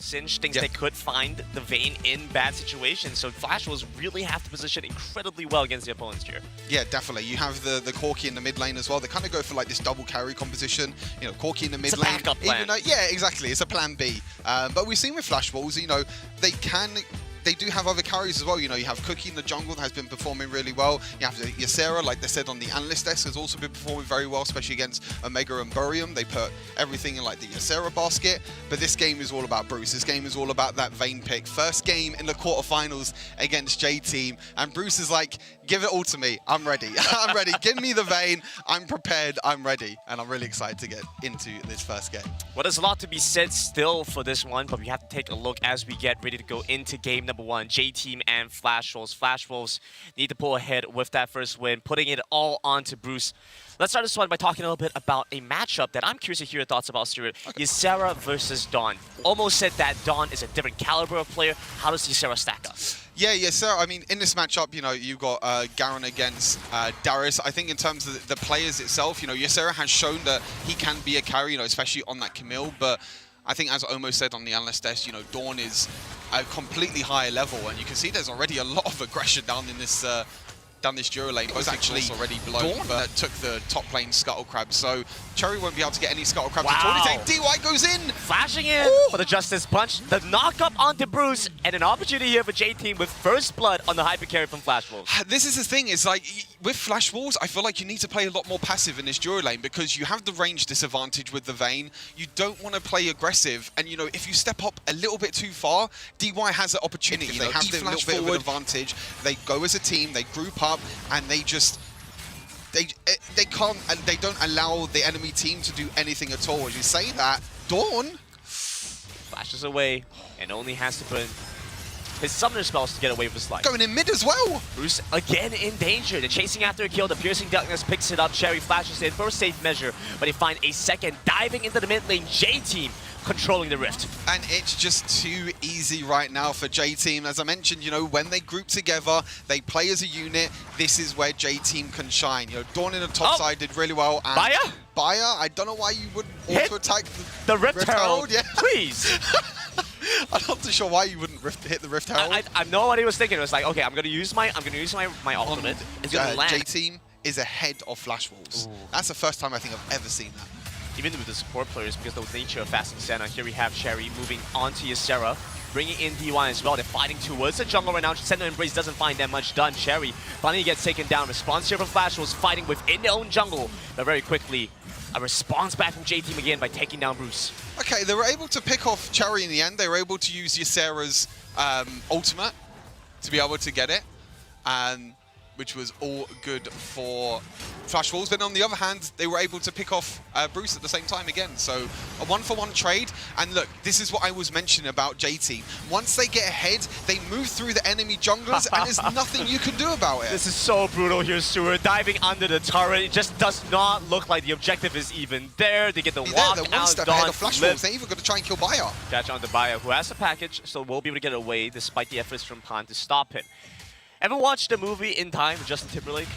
Singe thinks they could find the Vayne in bad situations, so Flash Wolves really have to position incredibly well against the opponents here. Yeah, definitely. You have the Corki in the mid lane as well. They kind of go for like this double carry composition. You know, Corki in the mid lane. It's a backup plan. Even though, yeah, exactly. It's a plan B. But we've seen with Flash Wolves, you know, they do have other carries as well. You know, you have Cookie in the jungle that has been performing really well. You have Ysera, like they said on the analyst desk, has also been performing very well, especially against Omega and Burium. They put everything in like the Ysera basket. But this game is all about Bruce. This game is all about that Vayne pick. First game in the quarterfinals against J-Team. And Bruce is like, give it all to me. I'm ready. I'm ready. Give me the Vayne. I'm prepared. I'm ready. And I'm really excited to get into this first game. Well, there's a lot to be said still for this one, but we have to take a look as we get ready to go into game number 1. J-Team and Flash Wolves. Flash Wolves need to pull ahead with that first win, putting it all onto Bruce. Let's start this one by talking a little bit about a matchup that I'm curious to hear your thoughts about, Stuart. Okay. Ysera versus Dawn. Almost said that Dawn is a different caliber of player. How does Ysera stack up? Yeah, Ysera, I mean, in this matchup, you know, you got Garen against Darius. I think in terms of the players itself, you know, Ysera has shown that he can be a carry, you know, especially on that Camille, but I think, as Omo said on the analyst desk, you know, Dawn is a completely higher level, and you can see there's already a lot of aggression down in this Duro lane. Both actually already blown, but took the top lane Scuttle Crab, so Cherry won't be able to get any Scuttle Crabs at all. DY goes in! Flashing in for the Justice Punch, the knock-up onto Bruce, and an opportunity here for J-Team with first blood on the hyper carry from Flash Wolves. This is the thing, is like, with Flash Wolves, I feel like you need to play a lot more passive in this Duro lane, because you have the range disadvantage with the Vayne. You don't want to play aggressive, and you know, if you step up a little bit too far, DY has an opportunity. They have the little bit of an advantage. They go as a team, they group up, and they just they don't allow the enemy team to do anything at all. As you say that, Dawn flashes away and only has to put his summoner spells to get away with his life. Going in mid as well. Bruce again in danger. They're chasing after a kill. The Piercing Darkness picks it up. Cherry flashes in for a safe measure, but they find a second. Diving into the mid lane, J-Team controlling the Rift. And it's just too easy right now for J-Team. As I mentioned, you know, when they group together, they play as a unit. This is where J-Team can shine. You know, Dawn in the top side did really well. And Baya, I don't know why you wouldn't auto-attack the Rift Herald. Yeah. Please. I'm not too sure why you wouldn't hit the Rift Herald. I know what he was thinking. It was like, okay, I'm gonna use my ultimate. It's gonna land. J-Team is ahead of Flash Wolves. That's the first time I think I've ever seen that. Even with the support players, because of the nature of Fasting Senna, here we have Cherry moving onto Ysera, bringing in DY as well. They're fighting towards the jungle right now. Senna Embrace doesn't find that much done. Cherry finally gets taken down. Response here from Flash was fighting within their own jungle, but very quickly a response back from J-Team again by taking down Bruce. Okay, they were able to pick off Cherry in the end. They were able to use Ysera's ultimate to be able to get it, which was all good for Flash Wolves. But on the other hand, they were able to pick off Bruce at the same time again. So a 1-for-1 trade. And look, this is what I was mentioning about J-Team. Once they get ahead, they move through the enemy junglers, and there's nothing you can do about it. This is so brutal here, Stuart. Diving under the turret. It just does not look like the objective is even there. They get the walk they're one out. step ahead of Flash Wolves. They're even going to try and kill Baya. Catch on to Baya, who has a package, so will be able to get away despite the efforts from Pan to stop him. Ever watched the movie In Time with Justin Timberlake?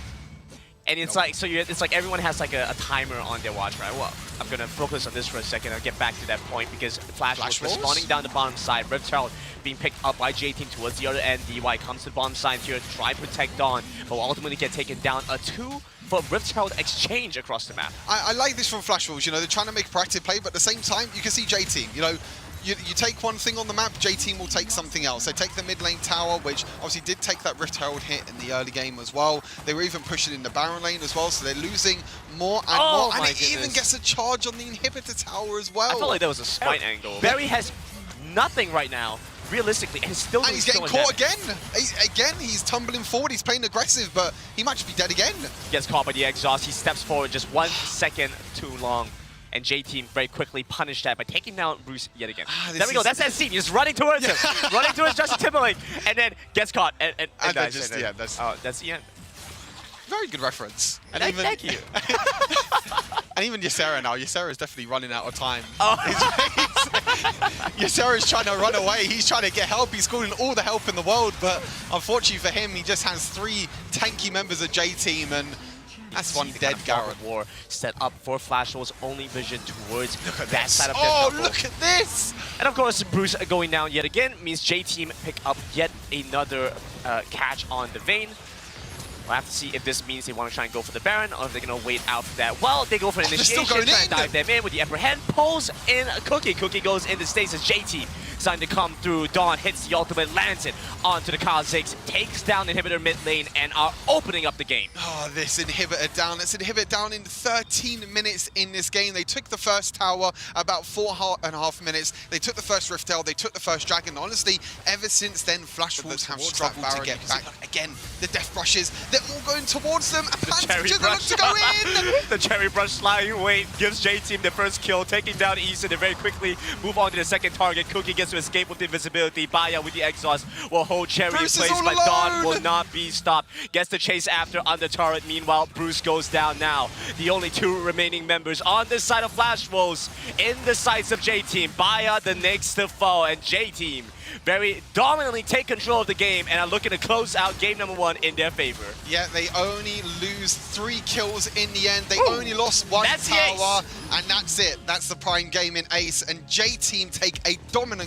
And it's like, it's like everyone has like a timer on their watch, right? Well, I'm gonna focus on this for a second. I'll get back to that point because Flash was responding down the bottom side. Rift Herald being picked up by J-Team towards the other end. DY comes to the bottom side here to try and protect Dawn, but will ultimately get taken down. A 2 for Rift Herald exchange across the map. I like this from Flash Wolves. You know, they're trying to make a proactive play, but at the same time, you can see J-Team. You know, you take one thing on the map, J-Team will take something else. They take the mid lane tower, which obviously did take that Rift Herald hit in the early game as well. They were even pushing in the Baron lane as well, so they're losing more and more. And it even gets a charge on the inhibitor tower as well. I felt like that was a spite angle. Barry has nothing right now, realistically, and he's getting caught again. He's tumbling forward. He's playing aggressive, but he might just be dead again. Gets caught by the exhaust. He steps forward just 1 second too long. And J-Team very quickly punished that by taking down Bruce yet again. There we go, that's that scene. He's running towards him. Running towards Justin Timberlake. And then gets caught. And that's the end. That's the end. Very good reference. And thank you. And even Ysera now. Ysera is definitely running out of time. Oh. Ysera's trying to run away. He's trying to get help. He's calling all the help in the world. But unfortunately for him, he just has 3 tanky members of J-Team. And That's see one the dead kind of fog of Garen. war set up for Flashwell's only vision towards that This. side of Oh, their jungle. look at this! And of course, Bruce going down yet again means J-Team pick up yet another catch on the Vayne. We'll have to see if this means they want to try and go for the Baron, or if they're going to wait out for that. Well, they go for initiation, still going try and in. dive them in with the upper hand, pulls in a Cookie. Cookie goes into stasis. J-Team starting to come through. Dawn hits the ultimate, lands it onto the Kha'Zix, takes down Inhibitor mid lane, and are opening up the game. Oh, this Inhibitor down. Let's Inhibit down in 13 minutes in this game. They took the first tower about 4.5 minutes. They took the first Rift Tail. They took the first Dragon. Honestly, ever since then, Flash Wolves have struggled to get back. Again, the Death Brushes, they're all going towards them. And Pant's just gonna look to go in! The Cherry Brush sliding away gives J-Team the first kill, taking down Easton. They very quickly move on to the second target. Cookie gets to escape with invisibility. Baya with the exhaust will hold Cherry in Bruce is place, all but alone. Dawn will not be stopped. Gets the chase after on the turret. Meanwhile, Bruce goes down now. The only two remaining members on this side of Flash Wolves in the sights of J-Team. Baya the next to fall, and J-Team very dominantly take control of the game and are looking to close out game number 1 in their favor. Yeah, they only lose 3 kills in the end. They Ooh, only lost 1 that's the tower, ace. and that's it. That's the Prime Gaming ace, and J-Team take a dominant